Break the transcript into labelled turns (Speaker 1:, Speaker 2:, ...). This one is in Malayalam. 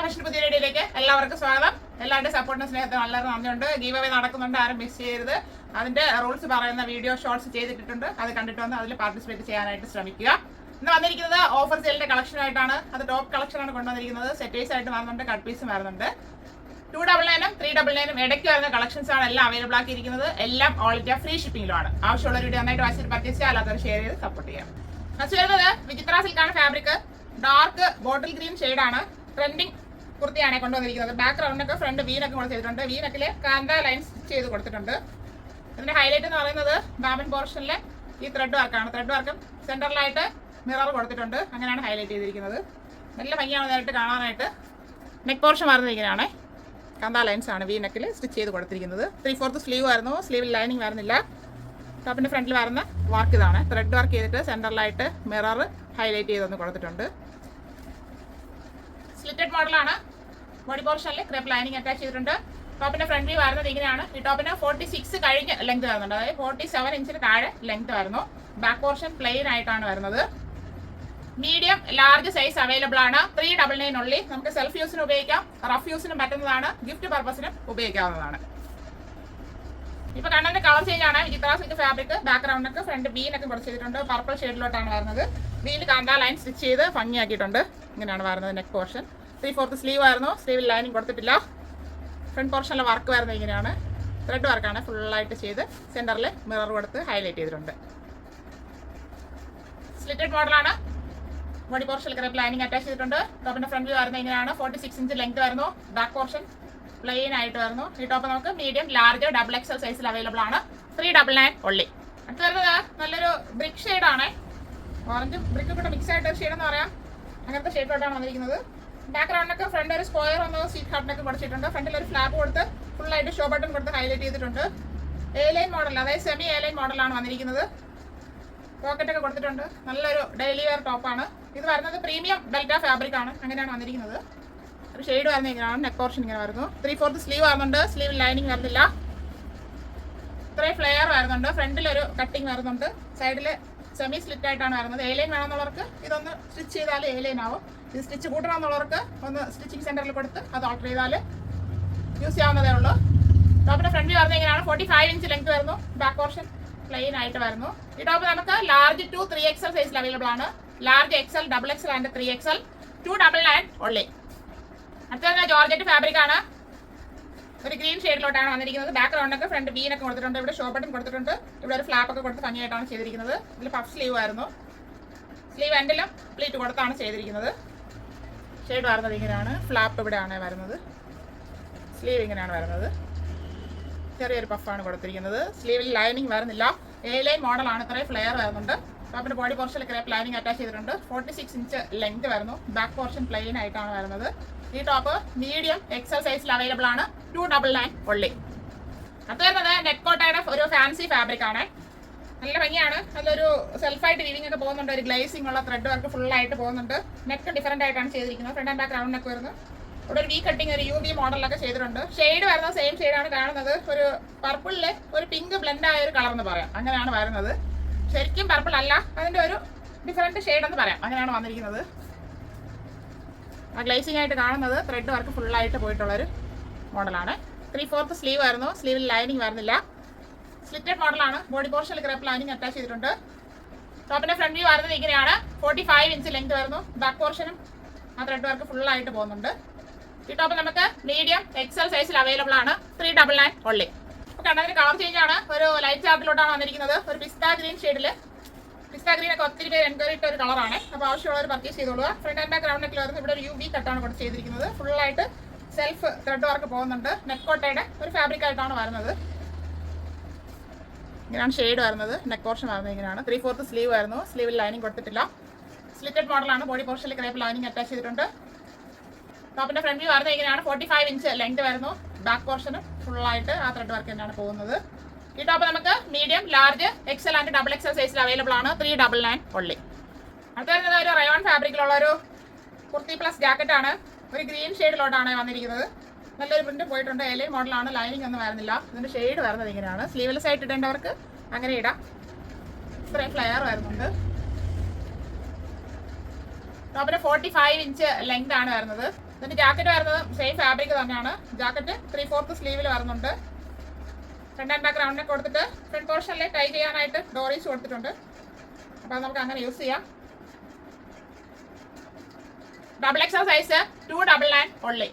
Speaker 1: ഫാഷൻ പുതിയ വീഡിയോയിലേക്ക് എല്ലാവർക്കും സ്വാഗതം. എല്ലാവരുടെയും സപ്പോർട്ടിനും സ്നേഹത്തിനും വളരെ നന്ദിയുണ്ട്. ഗീവ് അവേ നടക്കുന്നുണ്ട്, ആരും മിസ് ചെയ്യരുത്. അതിന്റെ റൂൾസ് പറയുന്ന വീഡിയോ ഷോർട്സ് ചെയ്തിട്ടുണ്ട്. അത് കണ്ടിട്ട് വന്ന് അതിൽ പാർട്ടിസിപ്പേറ്റ് ചെയ്യാനായിട്ട് ശ്രമിക്കുക. ഇന്ന് വന്നിരിക്കുന്നത് ഓഫർ സെയിലിന്റെ കളക്ഷൻ ആയിട്ടാണ്. അത് ടോപ്പ് കളക്ഷനാണ് കൊണ്ടുവന്നിരിക്കുന്നത്. സെറ്റ് വൈസ് ആയിട്ട് വരുന്നുണ്ട്, കട്ട് പീസും വരുന്നുണ്ട്. 299 399 ഇടയ്ക്ക് വരുന്ന കളക്ഷൻസ് ആണ് എല്ലാം അവൈലബിൾ ആക്കിയിരിക്കുന്നത്. എല്ലാം ഓൾ ഇന്ത്യ ഫ്രീ ഷിപ്പിംഗിലുമാണ്. ആവശ്യമുള്ള വീഡിയോ നന്നായിട്ട് വായിച്ചിട്ട് പർച്ചേസ് ചെയ്യാൻ, അല്ലാത്തവർ ഷെയർ ചെയ്ത് സപ്പോർട്ട് ചെയ്യാം. ഫസ്റ്റ് വരുന്നത് വിചിത്ര സിൽക്കാണ് ഫാബ്രിക്. ഡാർക്ക് ബോട്ടിൽ ഗ്രീൻ ഷെയ്ഡാണ്. ട്രെൻഡിങ് കുർത്തിയാണ് കൊണ്ടുവന്നിരിക്കുന്നത്. ബാക്ക് റൗണ്ടൊക്കെ ഫ്രണ്ട് വീനൊക്കെ കൊടുത്തിട്ടുണ്ട്. വീനക്കില് കാന്ത ലൈൻസ് ചെയ്ത് കൊടുത്തിട്ടുണ്ട്. ഇതിന്റെ ഹൈലൈറ്റ് എന്ന് പറയുന്നത് ബാബൻ പോർഷനിലെ ഈ ത്രെഡ് വർക്കാണ്. ത്രെഡ് വർക്കും സെന്ററിലായിട്ട് മിറർ കൊടുത്തിട്ടുണ്ട്. അങ്ങനെയാണ് ഹൈലൈറ്റ് ചെയ്തിരിക്കുന്നത്. നല്ല ഭംഗിയാണ് നേരിട്ട് കാണാനായിട്ട്. നെക്ക് പോർഷൻ വരുന്നിരിക്കുന്നതാണ്. കാന്ത ലൈൻസ് ആണ് വി നെക്കിൽ സ്റ്റിച്ച് ചെയ്ത് കൊടുത്തിരിക്കുന്നത്. 3/4 സ്ലീവ് ആയിരുന്നു. സ്ലീവിൽ ലൈനിങ് വരുന്നില്ല. ടോപ്പിന്റെ ഫ്രണ്ടിൽ വരുന്ന വർക്ക് ഇതാണ്. ത്രെഡ് വർക്ക് ചെയ്തിട്ട് സെന്ററിലായിട്ട് മിറർ ഹൈലൈറ്റ് ചെയ്തൊന്ന് കൊടുത്തിട്ടുണ്ട്. സ്ലിറ്റഡ് മോഡലാണ്. ബോഡി പോർഷനിൽ ക്രേപ്പ് ലൈനിങ് അറ്റാച്ച് ചെയ്തിട്ടുണ്ട്. ടോപ്പിന്റെ ഫ്രണ്ട് വ്യൂ വരുന്നത് ഇങ്ങനെയാണ്. ഈ ടോപ്പിന് 46 കഴിഞ്ഞ് ലെങ്ത് വരുന്നുണ്ട്. അതായത് 47 ഇഞ്ചിന് താഴെ ലെങ്ത് വരുന്നു. ബാക്ക് പോർഷൻ പ്ലെയിൻ ആയിട്ടാണ് വരുന്നത്. മീഡിയം ലാർജ് സൈസ് അവൈലബിൾ ആണ്. 399 ഉള്ളി. നമുക്ക് സെൽഫ് യൂസിന് ഉപയോഗിക്കാം, റഫ് യൂസിനും പറ്റുന്നതാണ്, ഗിഫ്റ്റ് പർപ്പസിനും ഉപയോഗിക്കാവുന്നതാണ്. ഇപ്പൊ കണ്ണന്റെ കളർ ചേഞ്ച് ആണ്. വിചിത്ര സിൽക്ക് ഫാബ്രിക്. ബാക്ക്ഗ്രൗണ്ടൊക്കെ ഫ്രണ്ട് ബീനൊക്കെ കുറച്ച് ചെയ്തിട്ടുണ്ട്. പർപ്പിൾ ഷെയ്ഡിലോട്ടാണ് വരുന്നത്. ബീനിൽ കാന്ത ലൈൻ സ്റ്റിച്ച് ചെയ്ത് ഭംഗിയാക്കിയിട്ടുണ്ട്. ഇങ്ങനെയാണ് വരുന്നത്. നെക്ക് പോർഷൻ 3/4 സ്ലീവ് ആയിരുന്നു. സ്ലീവിൽ ലൈനിങ് കൊടുത്തിട്ടില്ല. ഫ്രണ്ട് പോർഷനിലെ വർക്ക് വരുന്നത് ഇങ്ങനെയാണ്. ത്രെഡ് വർക്കാണ് ഫുള്ളായിട്ട് ചെയ്ത് സെന്ററിൽ മിറർ കൊടുത്ത് ഹൈലൈറ്റ് ചെയ്തിട്ടുണ്ട്. സ്ലിറ്റഡ് മോഡലാണ്. ബോഡി പോർഷനിൽ ക്രേപ്പ് ലൈനിങ് അറ്റാച്ച് ചെയ്തിട്ടുണ്ട്. ടോപ്പിന്റെ ഫ്രണ്ട് വ്യൂ വരുന്നത് ഇങ്ങനെയാണ്. 46 ഇഞ്ച് ലെങ്ത് വരുന്നു. ബാക്ക് പോർഷൻ പ്ലെയിൻ ആയിട്ട് വരുന്നു. ഈ ടോപ്പ് നമുക്ക് മീഡിയം ലാർജ് ഡബിൾ എക്സൽ സൈസിൽ അവൈലബിൾ ആണ്. 399 ഉള്ളി. അടുത്ത് വരുന്നത് നല്ലൊരു ബ്രിക്ക് ഷെയ്ഡാണ്. ഓറഞ്ചും ബ്രിക്കും കൂടെ മിക്സ് ആയിട്ട് ഷെയ്ഡ് എന്ന് പറയാം. അങ്ങനത്തെ ഷെയ്ഡിലോട്ടാണ് വന്നിരിക്കുന്നത്. ബാക്ക്ഗ്രൗണ്ടൊക്കെ ഫ്രണ്ട് ഒരു സ്ക്വയർ ഒന്ന് സീറ്റ് ഹാർട്ടിനൊക്കെ പഠിച്ചിട്ടുണ്ട്. ഫ്രണ്ടിൽ ഒരു ഫ്ലാപ്പ് കൊടുത്ത് ഫുള്ളായിട്ട് ഷോ ബട്ടൺ കൊടുത്ത് ഹൈലൈറ്റ് ചെയ്തിട്ടുണ്ട്. എ ലൈൻ മോഡൽ, അതായത് സെമി എ ലൈൻ മോഡലാണ് വന്നിരിക്കുന്നത്. പോക്കറ്റൊക്കെ കൊടുത്തിട്ടുണ്ട്. നല്ലൊരു ഡെയിലി വെയർ ടോപ്പാണ്. ഇത് വരുന്നത് പ്രീമിയം ഡെൽറ്റ ഫാബ്രിക് ആണ്. അങ്ങനെയാണ് വന്നിരിക്കുന്നത്. ഒരു ഷെയ്ഡ് വരുന്നത് ഇങ്ങനെയാണ്. നെക്ക് പോർഷൻ ഇങ്ങനെ വരുന്നു. 3/4 സ്ലീവ് വരുന്നുണ്ട്. സ്ലീവ് ലൈനിങ് വരുന്നില്ല. ഇത്രയും ഫ്ലെയർ വരുന്നുണ്ട്. ഫ്രണ്ടിലൊരു കട്ടിങ് വരുന്നുണ്ട്. സൈഡിൽ സെമി സ്ലിറ്റ് ആയിട്ടാണ് വരുന്നത്. എ ലൈൻ വേണമെന്നുള്ളവർക്ക് ഇതൊന്ന് സ്റ്റിച്ച് ചെയ്താൽ എ ലൈൻ ആവും. ഇത് സ്റ്റിച്ച് കൂട്ടണമെന്നുള്ളവർക്ക് ഒന്ന് സ്റ്റിച്ചിങ് സെന്ററിൽ കൊടുത്ത് അത് ഓൾട്ടർ ചെയ്താൽ യൂസ് ചെയ്യാവുന്നതേ ഉള്ളൂ. ടോപ്പിന്റെ ഫ്രണ്ട് വ്യൂ വരുന്നത് ഇങ്ങനെയാണ്. 45 ഇഞ്ച് ലെങ്ത് വരുന്നു. ബാക്ക് പോർഷൻ പ്ലെയിൻ ആയിട്ട് വരുന്നു. ഈ ടോപ്പ് നമുക്ക് ലാർജ് ടു 3XL സൈസിൽ അവൈലബിൾ ആണ്. Large XL, double XL and 3XL. 299 ഉള്ളി. അടുത്ത ജോർജറ്റ് ഫാബ്രിക് ആണ്. ഒരു ഗ്രീൻ ഷെയ്ഡിലോട്ടാണ് വന്നിരിക്കുന്നത്. ബാക്ക്ഗ്രൗണ്ടൊക്കെ ഫ്രണ്ട് ബീനൊക്കെ കൊടുത്തിട്ടുണ്ട്. ഇവിടെ ഷോ ബട്ടൺ കൊടുത്തിട്ടുണ്ട്. ഇവിടെ ഒരു ഫ്ലാപ്പ് ഒക്കെ കൊടുത്ത് ഭംഗിയായിട്ടാണ് ചെയ്തിരിക്കുന്നത്. ഇതിൽ പഫ് സ്ലീവ് ആയിരുന്നു. സ്ലീവ് എൻഡിലും പ്ലീറ്റ് കൊടുത്താണ് ചെയ്തിരിക്കുന്നത്. ഷെയ്ഡ് വരുന്നത് ഇങ്ങനെയാണ്. ഫ്ലാപ്പ് ഇവിടെയാണ് വരുന്നത്. സ്ലീവ് ഇങ്ങനെയാണ് വരുന്നത്. ചെറിയൊരു പഫാണ് കൊടുത്തിരിക്കുന്നത്. സ്ലീവിൽ ലൈനിങ് വരുന്നില്ല. എ ലൈൻ മോഡലാണ്. ഇത്രയും ഫ്ലെയർ വരുന്നുണ്ട്. ടോപ്പിന്റെ ബോഡി പോർഷനിൽ ക്രേപ്പ് ലൈനിങ് അറ്റാച്ച് ചെയ്തിട്ടുണ്ട്. 46 ഇഞ്ച് ലെങ്ത് വരുന്നു. ബാക്ക് പോർഷൻ പ്ലെയിൻ ആയിട്ടാണ് വരുന്നത്. ഈ ടോപ്പ് മീഡിയം എക്സൽ സൈസിൽ അവൈലബിൾ ആണ്. 299 ഉള്ളി. അത് വരുന്നത് നെറ്റ് കോട്ടയുടെ ഒരു ഫാൻസി ഫാബ്രിക് ആണ്. നല്ല ഭംഗിയാണ്. നല്ലൊരു സെൽഫായിട്ട് വീവിംഗ് ഒക്കെ പോകുന്നുണ്ട്. ഒരു ഗ്ലേസിംഗ് ഉള്ള ത്രെഡ് വർക്ക് ഫുള്ളായിട്ട് പോകുന്നുണ്ട്. നെക്ക് ഡിഫറെന്റ് ആയിട്ടാണ് ചെയ്തിരിക്കുന്നത്. Front and back round neck വരുന്നു. ഇവിടെ ഒരു വി കട്ടിങ്, ഒരു UV മോഡലൊക്കെ ചെയ്തിട്ടുണ്ട്. ഷെയ്ഡ് വരുന്നത് സെയിം ഷെയ്ഡാണ് കാണുന്നത്. ഒരു പർപ്പിളില് ഒരു പിങ്ക് ബ്ലെൻഡ് ആയ ഒരു കളർ എന്ന് പറയാം. അങ്ങനെയാണ് വരുന്നത്. ശരിക്കും പർപ്പിൾ അല്ല, അതിന്റെ ഒരു ഡിഫറെന്റ് ഷെയ്ഡ് എന്ന് പറയാം. അങ്ങനെയാണ് വന്നിരിക്കുന്നത്. ആ ഗ്ലേസിംഗ് ആയിട്ട് കാണുന്നത് ത്രെഡ് വർക്ക് ഫുള്ളായിട്ട് പോയിട്ടുള്ളൊരു മോഡലാണ്. 3/4 സ്ലീവ് ആയിരുന്നു. സ്ലീവിൽ ലൈനിങ് വരുന്നില്ല. സ്ലിറ്റഡ് മോഡലാണ്. ബോഡി പോർഷനിൽ ക്രേപ്പ് ലൈനിങ് അറ്റാച്ച് ചെയ്തിട്ടുണ്ട്. ടോപ്പിന്റെ ഫ്രണ്ട് വ്യൂ വരുന്നത് ഇങ്ങനെയാണ്. 45 ഇഞ്ച് ലെങ്ത് വരുന്നു. ബാക്ക് പോർഷനും ആ ത്രെഡ് വർക്ക് ഫുള്ളായിട്ട് പോകുന്നുണ്ട്. ഈ ടോപ്പ് നമുക്ക് മീഡിയം എക്സൽ സൈസിൽ അവൈലബിൾ ആണ്. 399 ഉള്ളി. അപ്പോൾ കണ്ടതിന് കളർ ചേഞ്ച് ആണ്. ഒരു ലൈറ്റ് ചാർട്ടിലോട്ടാണ് വന്നിരിക്കുന്നത്. ഒരു പിസ്ത ഗ്രീൻ ഷെയ്ഡിൽ. പിസ്ത ഗ്രീൻ ഒക്കെ ഒത്തിരി പേര് എൻക്വയറി ഇട്ട ഒരു കളറാണ്. അപ്പോൾ ആവശ്യമുള്ളവർ പർച്ചേസ് ചെയ്തോളുക. ഫ്രണ്ട് ആൻഡ് ബാക്ക് റൗണ്ട് നെക്കിൽ വരുന്നത് ഇവിടെ ഒരു UV കട്ടാണ് കൊടുത്ത് ചെയ്തിരിക്കുന്നത്. ഫുള്ളായിട്ട് സെൽഫ് ത്രെഡ് വർക്ക് പോകുന്നുണ്ട്. നെക്ക് കോട്ടയുടെ ഒരു ഫാബ്രിക് ആയിട്ടാണ് വരുന്നത്. ഇങ്ങനെയാണ് ഷെയ്ഡ് വരുന്നത്. നെക്ക് പോർഷൻ വരുന്നത് ഇങ്ങനെയാണ്. 3/4 സ്ലീവ് ആയിരുന്നു. സ്ലീവിൽ ലൈനിങ് കൊടുത്തിട്ടില്ല. സ്ലിറ്റഡ് മോഡലാണ്. ബോഡി പോർഷനിൽ ക്രേപ്പ് ലൈനിങ് അറ്റാച്ച് ചെയ്തിട്ടുണ്ട്. ടോപ്പിന്റെ ഫ്രണ്ട് വ്യൂ വരുന്നത് ഇങ്ങനെയാണ്. 45 ഇഞ്ച് ലെങ്ത് വരുന്നു. ബാക്ക് പോർഷന് ഫുള്ളായിട്ട് ആ ത്രെഡ് വർക്ക് തന്നെയാണ് പോകുന്നത്. ഈ ടോപ്പ് നമുക്ക് medium large XL and double XL സൈസിൽ അവൈലബിൾ ആണ്. 399 ഉള്ളി. അടുത്ത വരുന്നത് ഒരു റയോൺ ഫാബ്രിക്കിലുള്ള ഒരു കുർത്തി പ്ലസ് ജാക്കറ്റ് ആണ്. ഒരു ഗ്രീൻ ഷെയ്ഡിലോട്ടാണ് വന്നിരിക്കുന്നത്. നല്ലൊരു പ്രിന്റ് പോയിട്ടുണ്ട്. എ ലൈൻ മോഡലാണ്. ലൈനിങ് ഒന്നും വരുന്നില്ല. ഇതിന്റെ ഷെയ്ഡ് വരുന്നത് ഇങ്ങനെയാണ്. സ്ലീവ്ലെസ് ആയിട്ട് ഇടേണ്ടവർക്ക് അങ്ങനെ ഇടാം. ഇത്രയും ഫ്ലെയർ വരുന്നുണ്ട്. ടോപ്പിന് 45 ഇഞ്ച് ലെങ്ത് ആണ് വരുന്നത്. ഇതിന്റെ ജാക്കറ്റ് വരുന്നത് സെയിം ഫാബ്രിക് തന്നെയാണ്. ജാക്കറ്റ് 3/4 സ്ലീവിൽ വരുന്നുണ്ട്. Front and back round neck കൊടുത്തിട്ട് ഫ്രണ്ട് പോർഷനിൽ ടൈ ചെയ്യാനായിട്ട് ഡോറീസ് കൊടുത്തിട്ടുണ്ട്. അപ്പോൾ അത് നമുക്ക് അങ്ങനെ യൂസ് ചെയ്യാം. XXL size 299 only.